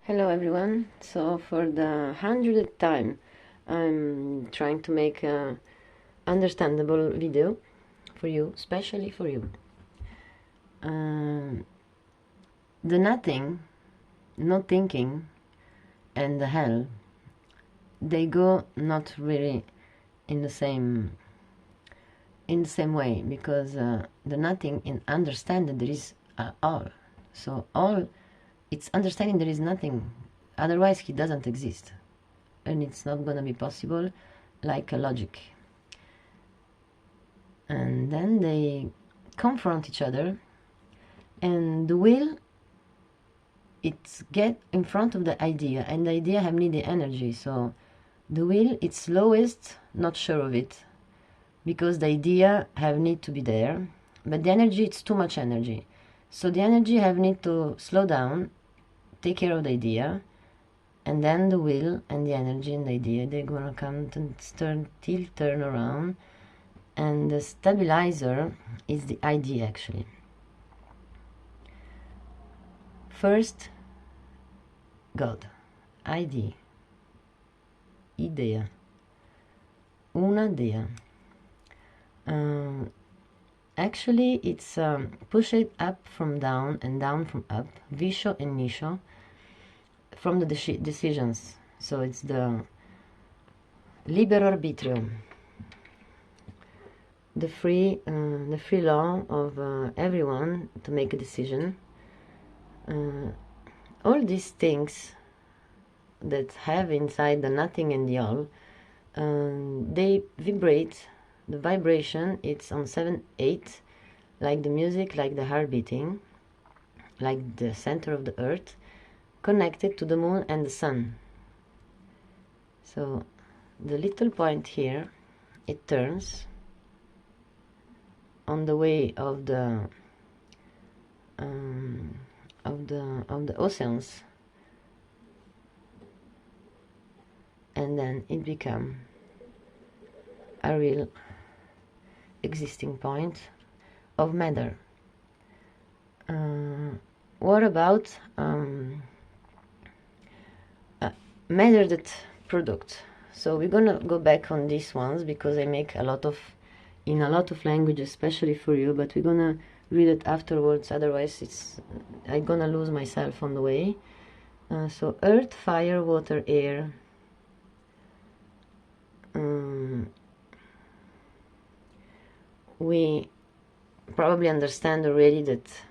Hello everyone. So for the 100th time I'm trying to make a understandable video for you, especially for you. The nothing, no thinking, and the hell, they go not really in the same way, because the nothing in understanding there is all. So all, it's understanding there is nothing, otherwise he doesn't exist, and it's not gonna be possible like a logic. And then they confront each other, and the will, it's get in front of the idea, and the idea have needed energy. So the will, it's lowest, not sure of it, because the idea have need to be there, but the energy, it's too much energy. So the energy have need to slow down, take care of the idea, and then the will and the energy and the idea, they're gonna come to turn around, and the stabilizer is the idea actually. First, God, idea, una dea. Actually, it's push it up from down and down from up, visho and nisho, from the decisions. So it's the libero arbitrio, the free law of everyone to make a decision. All these things that have inside the nothing and the all, they vibrate. The vibration, it's on 7-8, like the music, like the heart beating, like the center of the earth, connected to the moon and the sun. So the little point here, it turns on the way of the oceans, and then it becomes a real existing point of matter. What about matter that product? So we're gonna go back on these ones, because I make in a lot of languages, especially for you, but we're gonna read it afterwards, otherwise I'm gonna lose myself on the way. So earth, fire, water, air. We probably understand already that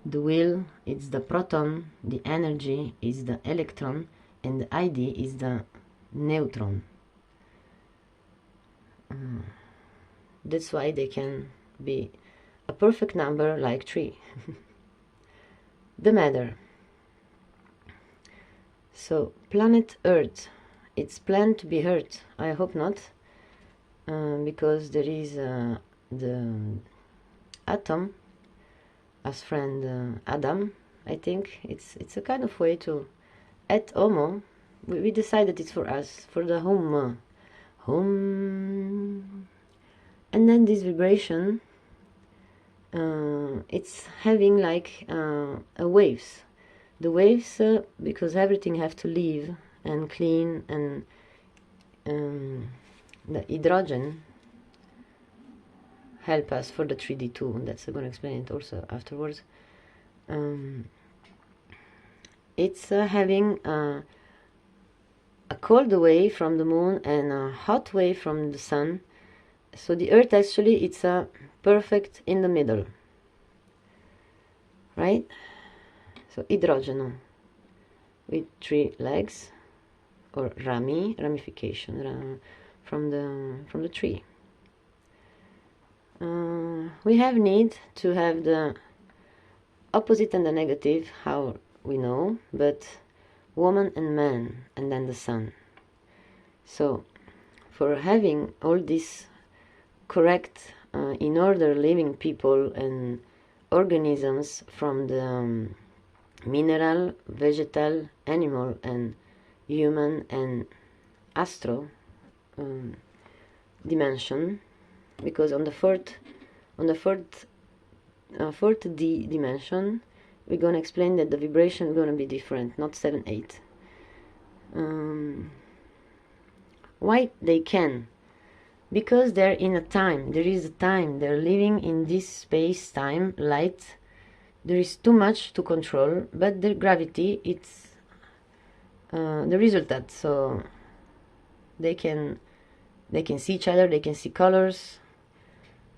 the will, it's the proton, the energy is the electron, and the ID is the neutron. That's why they can be a perfect number like 3. The matter. So planet Earth, it's planned to be hurt. I hope not, because there is the atom, as friend Adam. I think it's a kind of way to at homo. We decided it's for us, for the home, and then this vibration, it's having like a waves. The waves, because everything have to leave and clean, and the hydrogen help us for the 3D too. That's I'm gonna explain it also afterwards. It's having a cold wave from the moon and a hot wave from the sun. So the earth actually, it's a perfect in the middle, right? So hydrogen with 3 legs, or ramification from the tree. We have need to have the opposite and the negative, how we know, but woman and man, and then the sun. So for having all this correct, in order living people and organisms, from the mineral, vegetal, animal, and human, and astro dimension, because on the fourth D dimension, we're going to explain that the vibration is going to be different, not 7, 8. Why they can? Because they're in a time, there is a time, they're living in this space-time, light. There is too much to control, but the gravity, it's the resultant, so they can see each other, they can see colors,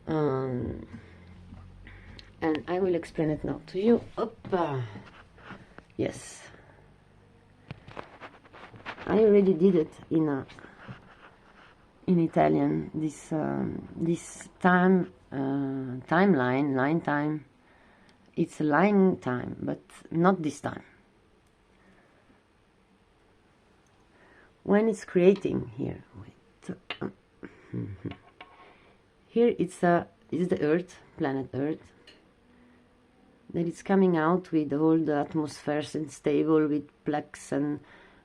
and I will explain it now to you. Yes, I already did it in Italian. This timeline, line time. It's a line time, but not this time. When it's creating here, here it's the Earth, planet Earth. That it's coming out with all the atmospheres unstable, with plaques and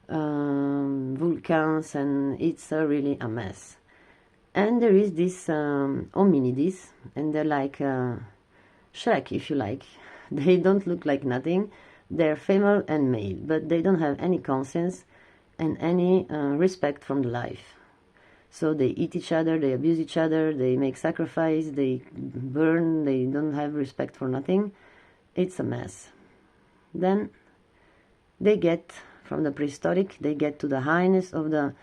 volcans, and it's really a mess. And there is this hominids, and they're like Shrek, if you like. They don't look like nothing. They're female and male, but they don't have any conscience and any respect from the life. So they eat each other, they abuse each other, they make sacrifice, they burn, they don't have respect for nothing. It's a mess. Then they get from the prehistoric, they get to the highness of the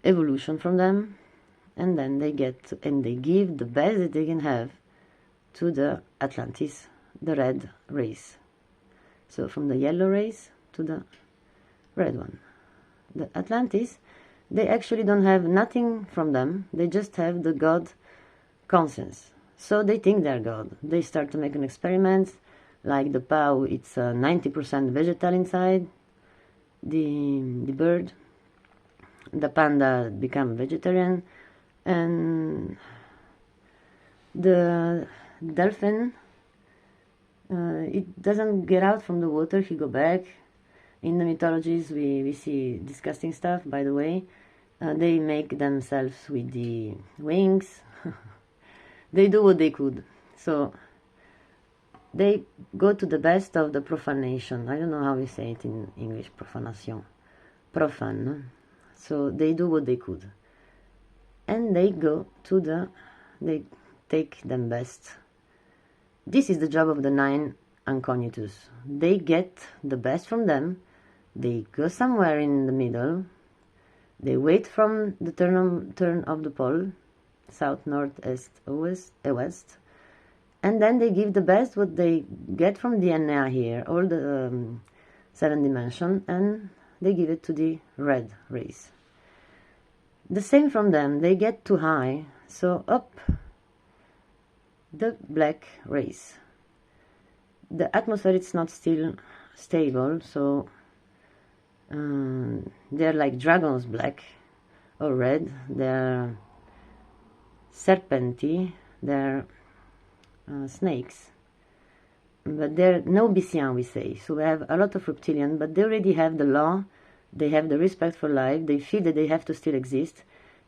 evolution from them, and then they get and they give the best that they can have to the Atlantis, the red race. So from the yellow race to the red one. The Atlantis, they actually don't have nothing from them. They just have the God conscience. So they think they're God. They start to make an experiment, like the pau, it's 90% vegetal inside. The bird, the panda become vegetarian, and the dolphin, it doesn't get out from the water, he go back. In the mythologies we see disgusting stuff, by the way. They make themselves with the wings. They do what they could. So they go to the best of the profanation. I don't know how we say it in English, profanation. Profane. So they do what they could. And they go to they take them best. This is the job of the 9 incognitus. They get the best from them. They go somewhere in the middle. They wait from the turn of the pole, south, north, east, west, and then they give the best what they get from DNA here, all the 7 dimension, and they give it to the red race. The same from them. They get too high, so up the black race. The atmosphere is not still stable, so they're like dragons, black or red. They're serpenti, they're snakes, but they're no Nobissian, we say. So we have a lot of reptilian, but they already have the law, they have the respect for life, they feel that they have to still exist.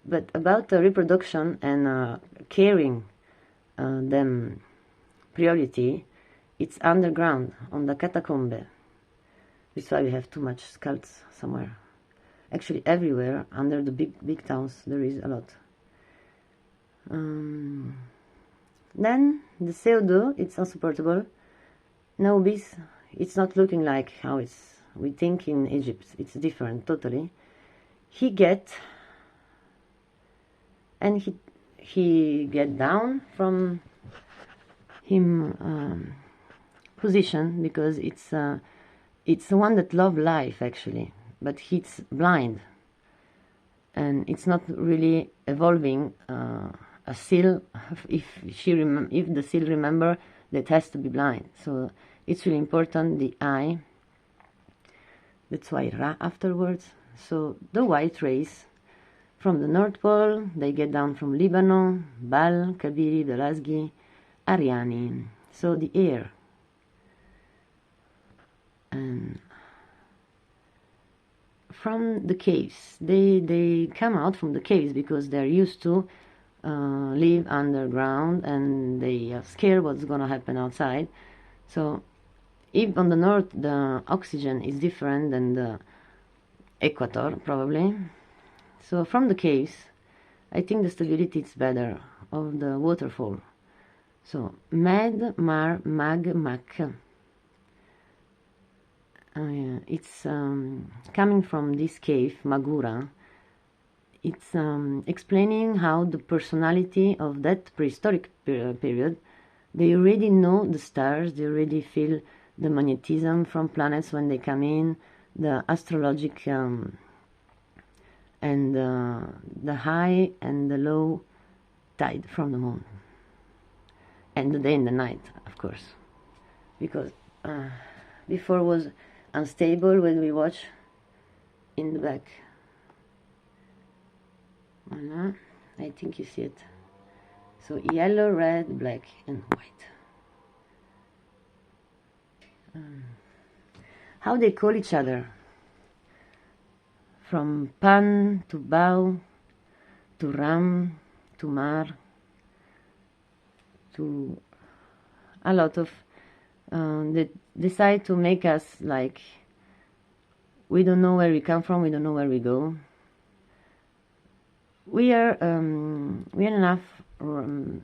But about the reproduction and caring them priority, it's underground, on the catacombe. That's why we have too much cults somewhere. Actually, everywhere, under the big towns, there is a lot. Then, the CO2, it's unsupportable. Nobis, it's not looking like how we think in Egypt. It's different, totally. He get, and he get down from him position, because it's the one that love life, actually, but he's blind, and it's not really evolving a seal. If the seal remember, that has to be blind. So it's really important, the eye. That's why Ra afterwards. So the white race from the North Pole, they get down from Lebanon, Bal, Kabiri, the Lasgi, Ariani. So the air. And from the caves, they come out from the caves because they're used to live underground, and they are scared what's gonna happen outside. So if on the north the oxygen is different than the equator, probably. So from the caves, I think the stability is better of the waterfall. So med, mar, mag, mac. Yeah, it's coming from this cave, Magura. It's explaining how the personality of that prehistoric period, they already know the stars, they already feel the magnetism from planets when they come in, the astrologic and the high and the low tide from the moon, and the day and the night, of course, because before was unstable when we watch in the back. Voilà. I think you see it. So yellow, red, black and white. How they call each other, from Pan to Bao to Ram to Mar to a lot of they decide to make us like we don't know where we come from, we don't know where we go. We are enough in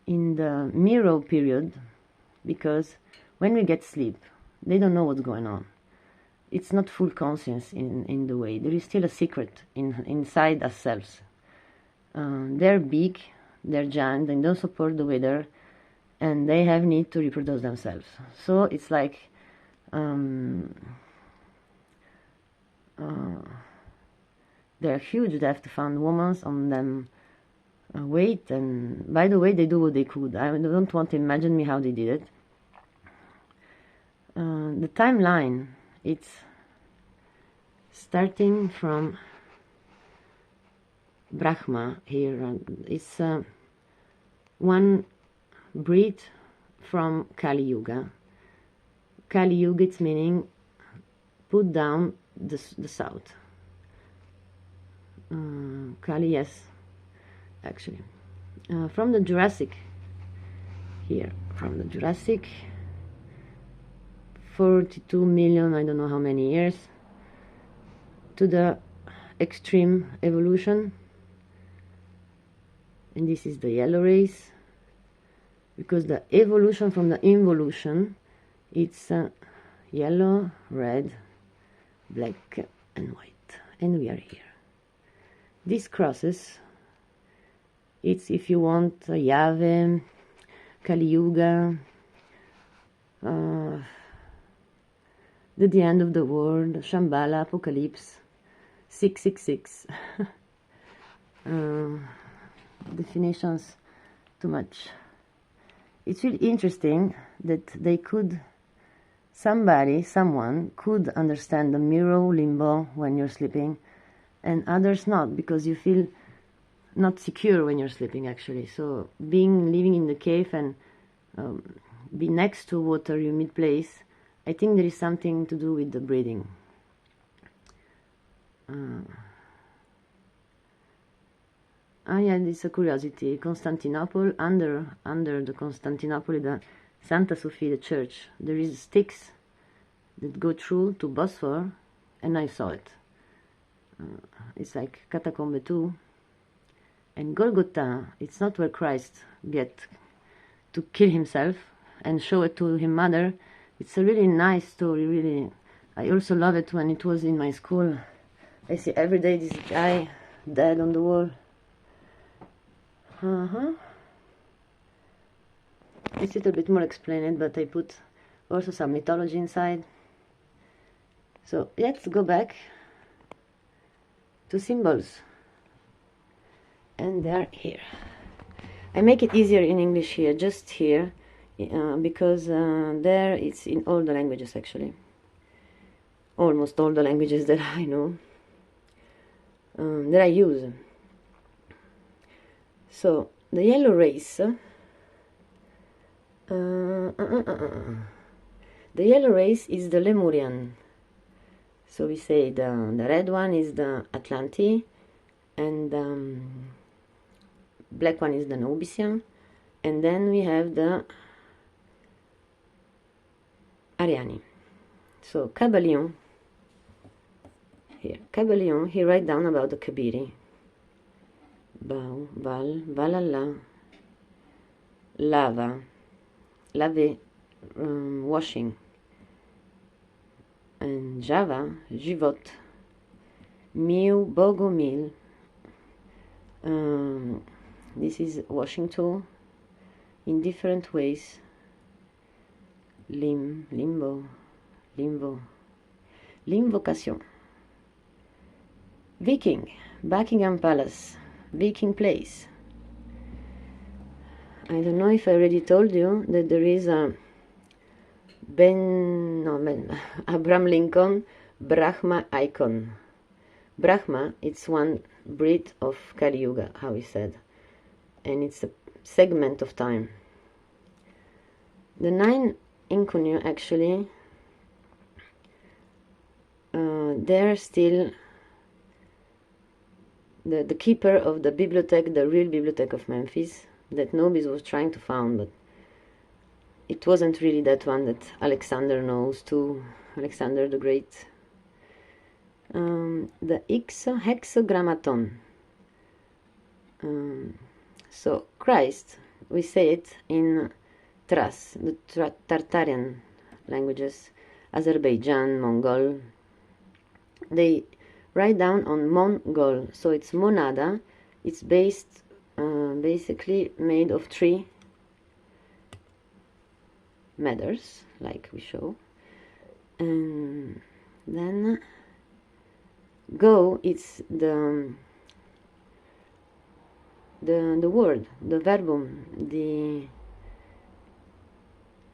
the mirror period, because when we get sleep, they don't know what's going on. It's not full conscience in the way. There is still a secret inside ourselves. They're big, they're giant, they don't support the weather, and they have need to reproduce themselves. So it's like they're huge. They have to find women on them weight, and by the way, they do what they could. I don't want to imagine me how they did it. The timeline, it's starting from Brahma here. It's one breed from Kali Yuga. Kali Yuga, it's meaning put down the south. Kali, yes, actually. From the Jurassic, here, from the Jurassic, 42 million, I don't know how many years, to the extreme evolution. And this is the yellow race, because the evolution from the involution, it's yellow, red, black and white, and we are here. These crosses, it's, if you want, Yahweh, Kali Yuga, the end of the world, Shambhala, Apocalypse, 666. Definitions too much. It's really interesting that they could, someone could understand the mirror limbo when you're sleeping, and others not, because you feel not secure when you're sleeping, actually. So living in the cave and be next to water, humid place, I think there is something to do with the breathing. Yeah, it's a curiosity. Constantinople, under the Constantinople, the Santa Sofia church, there is sticks that go through to Bosphor, and I saw it. It's like Catacomb 2. And Golgotha, it's not where Christ get to kill himself and show it to his mother. It's a really nice story, really. I also love it when it was in my school. I see every day this guy dead on the wall. It's a little bit more explained, but I put also some mythology inside. So let's go back to symbols. And they're here. I make it easier in English here, just here, because there it's in all the languages, actually. Almost all the languages that I know, that I use. So the yellow race, the yellow race is the Lemurian. So we say the red one is the Atlanti, and black one is the Nubisian, and then we have the Ariani. So Kabalion, here, Kabalion, he write down about the Kabiri. Bao, Val, Valala, Lava, Lave, washing. And Java, Jivot, Miu, Bogomil. This is washing tool in different ways. Limbo, Limvocation. Viking, Buckingham Palace, Viking place. I don't know if I already told you that there is a Abraham Lincoln Brahma icon. Brahma, it's one breath of Kali Yuga, how he said, and it's a segment of time. The 9 Inkunyu, actually, they're still the keeper of the bibliothèque, the real bibliothèque of Memphis, that Nobis was trying to found, but it wasn't really that one that Alexander knows too, Alexander the Great. The hexagrammaton. So Christ, we say it in Tras, the Tartarian languages, Azerbaijan, Mongol. They write down on Mongol, so it's monada. It's based, basically made of 3 matters, like we show. And then go, it's the word, the verbum, the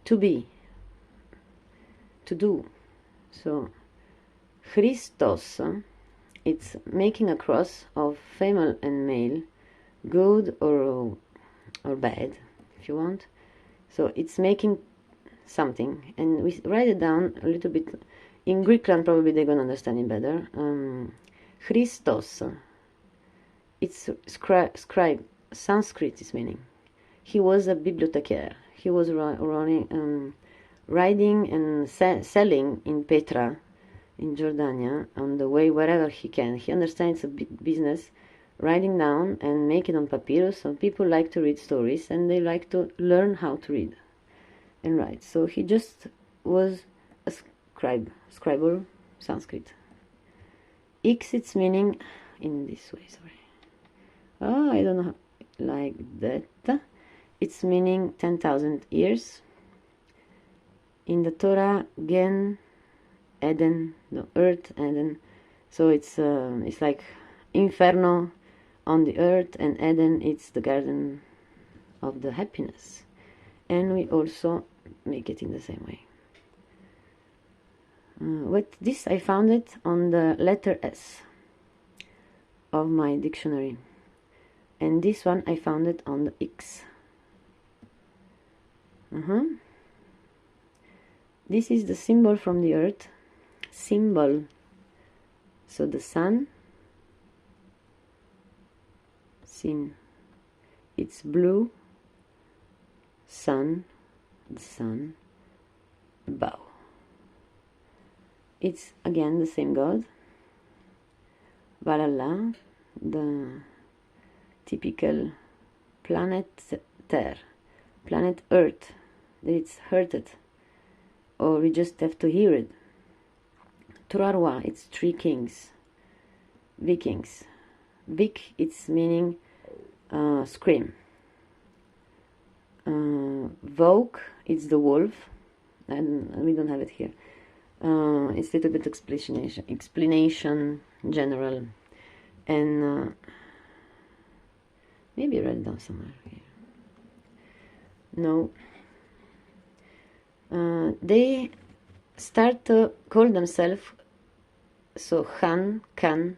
to be, to do. So Christos, it's making a cross of female and male, good or bad, if you want. So it's making something, and we write it down a little bit in Greekland. Probably they're gonna understand it better. Christos, it's scribe, Sanskrit is meaning. He was a bibliotecaire. He was writing and selling in Petra, in Jordania, on the way wherever he can. He understands a big business, writing down and make it on papyrus. So people like to read stories and they like to learn how to read and write. So he just was a scribble, Sanskrit. X, its meaning in this way, sorry. Oh, I don't know, like that. Its meaning 10,000 years. In the Torah, Gen, Eden, the earth, Eden. So it's like Inferno on the earth, and Eden, it's the garden of the happiness. And we also make it in the same way. This I found it on the letter S of my dictionary, and this one I found it on the X. This is the symbol from the earth. Symbol. So the sun. Sin. It's blue. Sun. The sun. Bow. It's again the same God. Valhalla, the typical planet Terre, planet Earth, that it's hurted, or we just have to hear it. Turarwa, it's 3 kings. Vikings. Vik, it's meaning scream. Vogue, it's the wolf, and we don't have it here. It's a little bit explanation general, and maybe I read it down somewhere here. No. They start to call themselves, so Han, Khan,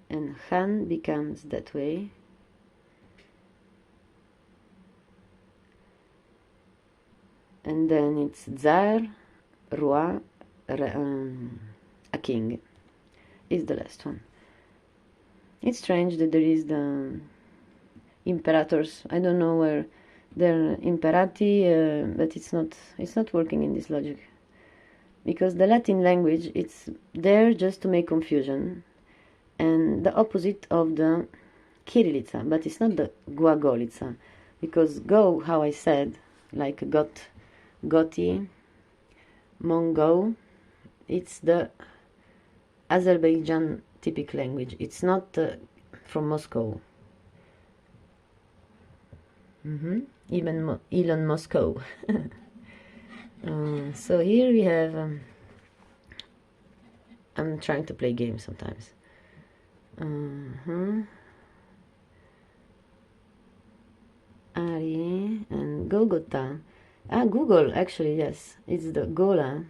and Han becomes that way. And then it's Tsar, Roi, a king is the last one. It's strange that there is the imperators. I don't know where they're imperati, but it's not working in this logic, because the Latin language, it's there just to make confusion, and the opposite of the Kirillitsa, but it's not the Guagolitsa, because go, how I said, like got, goti, Mongo, it's the Azerbaijan typical language. It's not from Moscow. Even Elon Moscow. So here we have. I'm trying to play games sometimes. Ari and Gogota. Google, actually, yes. It's the Gola.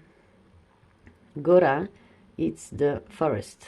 Gora, it's the forest.